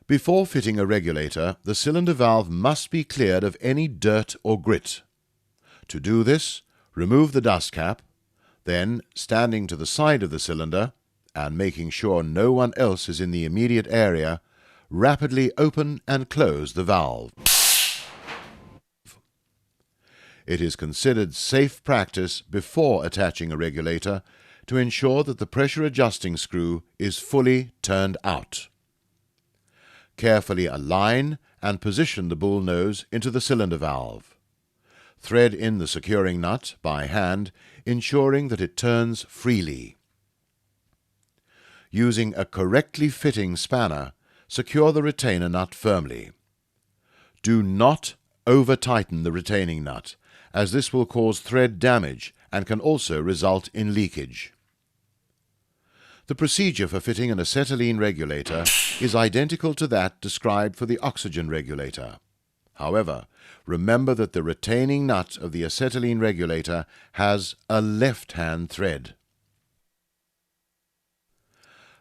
Before fitting a regulator, the cylinder valve must be cleared of any dirt or grit. To do this, remove the dust cap, then, standing to the side of the cylinder, and making sure no one else is in the immediate area, rapidly open and close the valve. It is considered safe practice before attaching a regulator to ensure that the pressure adjusting screw is fully turned out. Carefully align and position the bull nose into the cylinder valve. Thread in the securing nut by hand, ensuring that it turns freely. Using a correctly fitting spanner, secure the retainer nut firmly. Do not over-tighten the retaining nut, as this will cause thread damage and can also result in leakage. The procedure for fitting an acetylene regulator is identical to that described for the oxygen regulator. However, remember that the retaining nut of the acetylene regulator has a left-hand thread.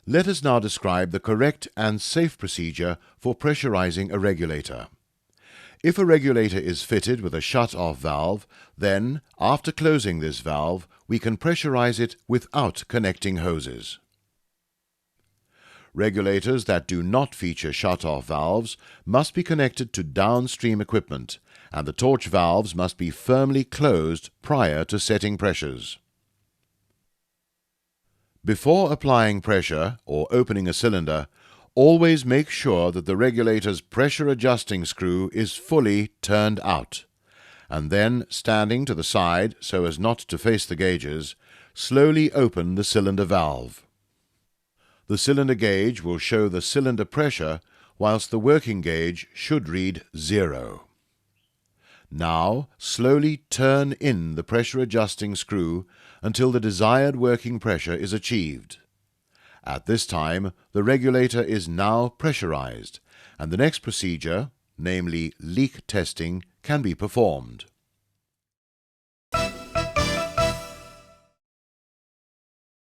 Let us now describe the correct and safe procedure for pressurizing a regulator. If a regulator is fitted with a shut-off valve, then, after closing this valve, we can pressurize it without connecting hoses. Regulators that do not feature shut-off valves must be connected to downstream equipment, and the torch valves must be firmly closed prior to setting pressures. Before applying pressure or opening a cylinder, always make sure that the regulator's pressure adjusting screw is fully turned out, and then, standing to the side so as not to face the gauges, slowly open the cylinder valve. The cylinder gauge will show the cylinder pressure, whilst the working gauge should read 0. Now, slowly turn in the pressure adjusting screw until the desired working pressure is achieved. At this time, the regulator is now pressurized, and the next procedure, namely leak testing, can be performed.